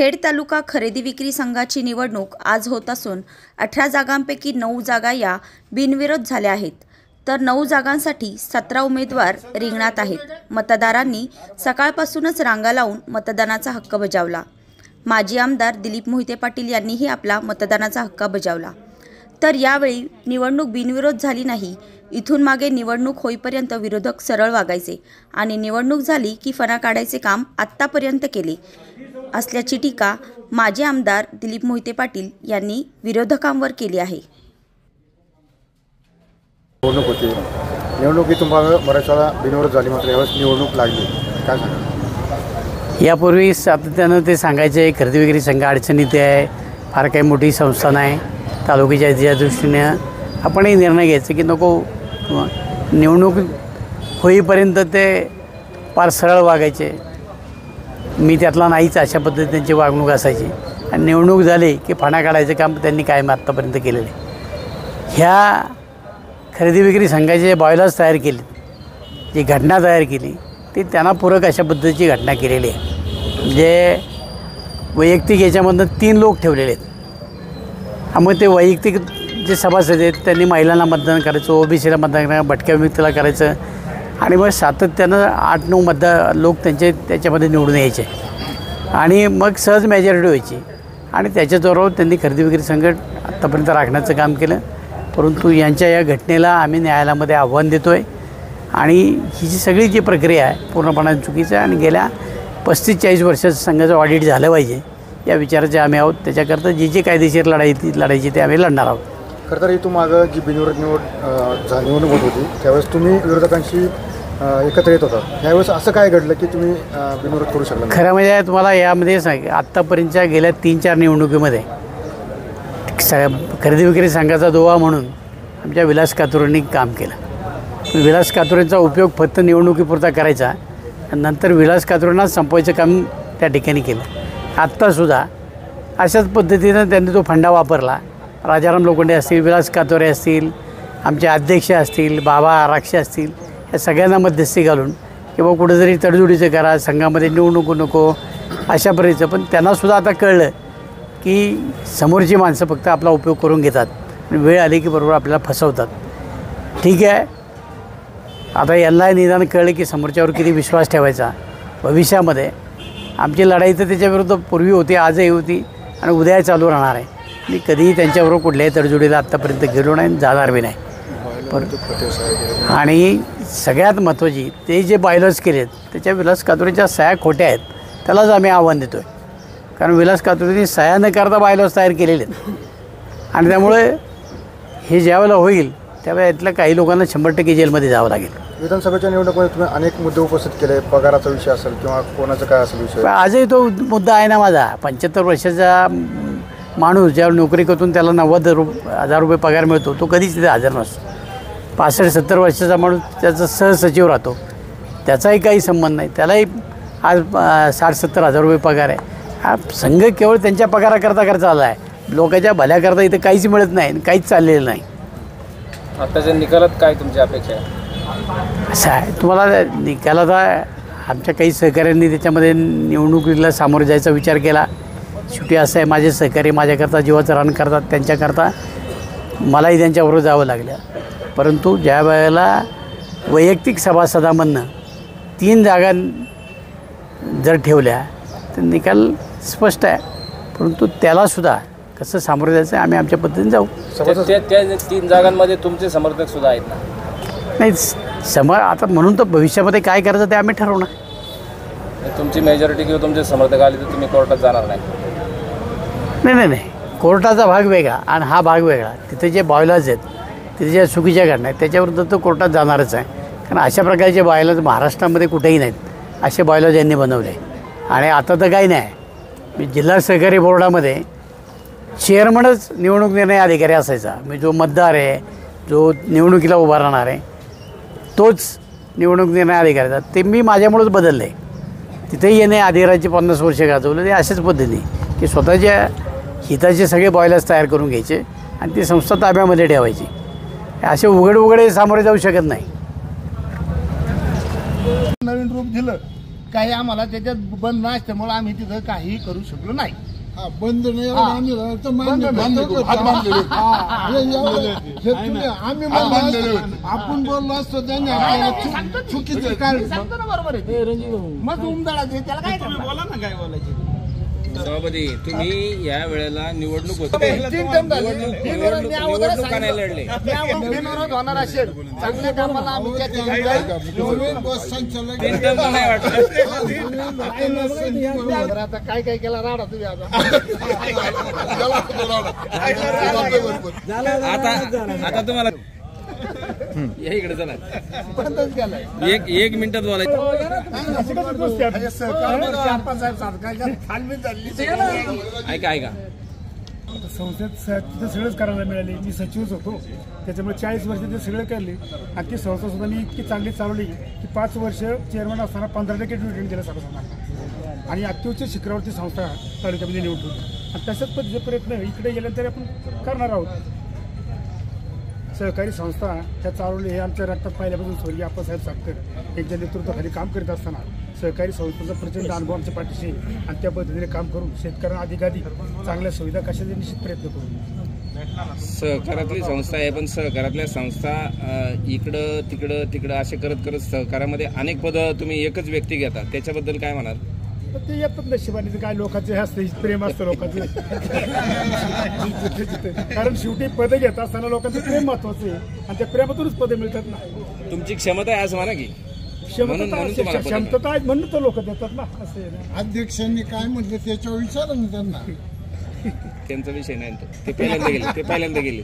खेड तालुका खरेदी विक्री संघाची निवडणूक आज होत असून 18 जागांपैकी 9 जागा या बिनविरोध झाल्या आहेत, तर 9 जागांसाठी 17 उमेदवार रिंगणात आहेत। मतदारांनी सकाळपासूनच रांगा लावून मतदानाचा हक्क बजावला। माजी आमदार दिलीप मोहिते पाटील यांनीही आपला मतदानाचा हक्क बजावला। तर यावेळी निवडणूक बिनविरोध झाली नाही। इथून मागे निवडणूक होईपर्यंत विरोधक सरळ वागायचे आणि निवडणूक झाली की फणा काढायचे काम आत्तापर्यंत केले असल्याची टीका माजी आमदार दिलीप मोहिते पाटील यांनी विरोधकांवर केली आहे। निवडणुकीतून मराठवाडा बिनविरोध झाली, मात्र यावेळेस निवडणूक लागली, काय सांगा? यापूर्वी सातत्यानं ते सांगायचे खरेदी विक्री संघ अडचणीत आहे, फार काही मोठी संस्था नाही, तालुक्याच्या दृष्टीने आपणही निर्णय घ्यायचा की नको निवडणूक होईपर्यंत ते फार सरळ वागायचे। मी त्यातला नाहीच, अशा पद्धतीने त्यांची वागणूक असायची आणि निवडणूक झाली की फणा काढायचं काम त्यांनी कायम आत्तापर्यंत केलेलं आहे। ह्या खरेदी विक्री संघाचे जे बॉयलर्स तयार केले, जी घटना तयार केली ती त्यांना पूरक अशा पद्धतीची घटना केलेली आहे। म्हणजे वैयक्तिक याच्यामधनं 3 लोक ठेवलेले आहेत। मग ते वैयक्तिक जे सभासद आहेत त्यांनी महिलांना मतदान करायचं, ओबीसीला मतदान करायचं, भटक्या विमुक्तीला करायचं आणि मग सातत्यानं 8-9 लोक त्याच्यामध्ये निवडून यायचे आणि मग सहज मेजॉरिटी व्हायची आणि त्याच्याबरोबर त्यांनी खरेदी विक्री संघ आत्तापर्यंत राखण्याचं काम केलं। परंतु यांच्या या घटनेला आम्ही न्यायालयामध्ये आव्हान देतो आहे आणि ही जी सगळी जी प्रक्रिया आहे पूर्णपणे चुकीचं आहे आणि गेल्या 35-40 वर्षाचं संघाचं ऑडिट झालं पाहिजे या विचाराचे आम्ही आहोत। त्याच्याकरता जी कायदेशीर लढायची ते आम्ही लढणार आहोत। खरं तर इथून मागं जी बिनविरोध निवडणूक होत होती त्यावेळेस तुम्ही विरोधकांशी एकत्र येत होता, यावेळेस असं काय घडलं की तुम्ही बिनविरोध करू शकला? खरं म्हणजे तुम्हाला यामध्ये सांग, आत्तापर्यंतच्या गेल्या 3-4 निवडणुकीमध्ये खरेदी विक्री संघाचा दोहा म्हणून आमच्या विलास कातुरेंनी काम केलं। विलास कातुरेंचा उपयोग फक्त निवडणुकीपुरता करायचा आणि नंतर विलास कातुरेंनाच संपवायचं काम त्या ठिकाणी केलं। आत्तासुद्धा अशाच पद्धतीनं त्यांनी तो फंडा वापरला। राजाराम लोखंडे असतील, विलास कातुरे असतील, आमचे अध्यक्ष असतील, बाबा आराक्षे असतील, या सगळ्यांना मध्यस्थी घालून किंवा कुठेतरी तडजोडीचं करा, संघामध्ये निवडणूक नको अशा परीचं। पण त्यांनासुद्धा आता कळलं की समोरची माणसं फक्त आपला उपयोग करून घेतात आणि वेळ आली की बरोबर आपल्याला फसवतात। ठीक आहे, आता यांना निदान कळलं की समोरच्यावर किती विश्वास ठेवायचा। भविष्यामध्ये आमची लढाई तर त्याच्याविरुद्ध पूर्वी होती, आजही होती आणि उद्याही चालू राहणार आहे। मी कधीही त्यांच्याबरोबर कुठल्याही तडजोडीला आत्तापर्यंत गेलो नाही, जाणार बी नाही। आणि सगळ्यात महत्त्वाची ते जे बॉयलर्स केलेत त्याच्या विलास कातुरेच्या सह्या खोट्या आहेत, त्यालाच आम्ही आव्हान देतो आहे। कारण विलास कातुरेंनी सह्या न करता बॉयलर्स तयार केलेले आहेत आणि त्यामुळे हे ज्यावेळेला होईल त्यावेळेला यातल्या काही लोकांना 100% जेलमध्ये जावं लागेल। विधानसभेच्या निवडणुकीमध्ये तुम्ही अनेक मुद्दे उपस्थित केले, पगाराचा विषय असेल किंवा कोणाचा काय असेल विषय, आजही तो मुद्दा आहे ना माझा। 75 वर्षाचा माणूस ज्यावेळी नोकरी करतून त्याला 90,000 रुपये पगार मिळतो, तो कधीच तिथे हजर नसतो। 65-70 वर्षाचा माणूस त्याचा सहसचिव राहतो, त्याचाही काही संबंध नाही, त्यालाही आज 60-70 हजार रुपये पगार आहे। हा संघ केवळ त्यांच्या पगाराकरता आला आहे, लोकांच्या भल्याकरता इथं काहीच मिळत नाही, काहीच चाललेलं नाही। आताच्या निकालात काय तुमची अपेक्षा आहे? असं आहे, तुम्हाला निकालात आमच्या काही सहकाऱ्यांनी त्याच्यामध्ये निवडणुकीला सामोरं जायचा विचार केला। शेवटी असं आहे, माझे सहकारी माझ्याकरता जीवाचं रान करतात, त्यांच्याकरता मलाही त्यांच्याबरोबर जावं लागलं। परंतु ज्या वेळेला वैयक्तिक सभासदांमधनं 3 जागा जर ठेवल्या तर निकाल स्पष्ट आहे। परंतु त्यालासुद्धा कसं सामोरं जायचं आम्ही आमच्या पद्धतीने जाऊ। त्या 3 जागांमध्ये तुमचे समर्थकसुद्धा आहेत ना? नाही, आता म्हणून तर भविष्यामध्ये काय करायचं ते आम्ही ठरवणार। तुमची मेजॉरिटी किंवा तुमचे समर्थक आले तर तुम्ही कोर्टात जाणार नाही? नाही, कोर्टाचा भाग वेगळा आणि हा भाग वेगळा। तिथे जे बॉयलर्स आहेत, तिथे ज्या चुकीच्या घटना आहेत त्याच्याविरुद्ध तो कोर्टात जाणारच आहे। कारण अशा प्रकारचे बॉयलर्स महाराष्ट्रामध्ये कुठेही नाहीत, असे बॉयलर्स यांनी बनवले। आणि आता तर काही नाही, मी जिल्हा सहकारी बोर्डामध्ये चेअरमनच निवडणूक निर्णय अधिकारी असायचा। मी जो मतदार आहे, जो निवडणुकीला उभा राहणार आहे, तोच निवडणूक निर्णय अधिकाऱ्याचा, ते मी माझ्यामुळेच बदललं आहे। तिथेही येणे अधिकाराची 50 वर्ष गाजवलं ते अशाच पद्धतीने की स्वतःच्या हिताचे सगळे बॉयलर्स तयार करून घ्यायचे आणि ती संस्था ताब्यामध्ये ठेवायची। असे उघडे सामोरे जाऊ शकत नाही। नवीन रूप दिलं काही आम्हाला त्याच्यात बंद नसल्यामुळे आम्ही तिथं काही करू शकलो नाही. बंद नाही हा. आम्ही तर मान्य बंद करतो. करतो. हात बांधलेले. आम्ही म्हणलो असतो, आपण बोललो असतो त्यांनी आपल्याला चुकीचं काय सांगतो ना बरोबर आहे. मग उमदळा दे त्याला काय करणार? सभापती तुम्ही या वेळेला निवडणूक होती, 3 टर्म झाले. निवडणूक का नाही लढले? बिनविरोध होणार असेल चांगल्या कामाला आम्ही त्या ठिकाणी जाऊ. नवीन बस संचालक 3 टर्म नाही वाटत. तर आता काय काय केला राडा तुम्ही आता. आता तुम्हाला या इकडे चला, बंदच केलाय. एक मिनिटात बोलायचं. ऐका संस्थेत तिथं सगळंच करायला मिळाले. मी सचिवच होतो, त्याच्यामुळे 40 वर्ष ते सगळं केले आणि ती संस्था सुद्धा मी इतकी चांगली चालवली की 5 वर्ष चेअरमन असताना 15% डिव्हिडंड दिलं सभासदांना आणि अत्युच्च शिखरावरची संस्था तालुक्यामध्ये निवडून आणि तशाच पद्धतीचे प्रयत्न इकडे गेल्यानंतर आपण करणार आहोत. सहकारी संस्था ह्या चालवली हे आमच्या रक्तात पाहिल्यापासून स्वर्गीय आप्पासाहेब सातकर यांच्या नेतृत्वाखाली काम करीत असताना सहकारी संस्थेचा प्रचंड अनुभव आमच्या पाठीशी आणि त्या पद्धतीने काम करून शेतकऱ्यांना अधिकाधिक चांगल्या सुविधा कशाचे निश्चित प्रयत्न करू. सहकारातली संस्था आहे, पण सहकारातल्या संस्था इकडं तिकडं असे करत करत सहकारामध्ये अनेक पदं तुम्ही एकच व्यक्ती घेता, त्याच्याबद्दल काय म्हणाल? तर ते येतात नशिबाने, काय लोकांचे हे असते प्रेम असतं लोकांचं. कारण शेवटी पदं घेत असताना लोकांचं प्रेम महत्वाचं आहे आणि त्या प्रेमातूनच पदं मिळतात ना. तुमची क्षमता आहे असं म्हणा की म्हणून तुम्हाला पदं क्षमता आहे म्हणून तर लोक देतात ना. असं आहे ना. अध्यक्षांनी काय म्हटलं त्याच्यावर विचारा ना त्यांना. त्यांचा विषय नाही तो. ते पहिल्यांदा गेले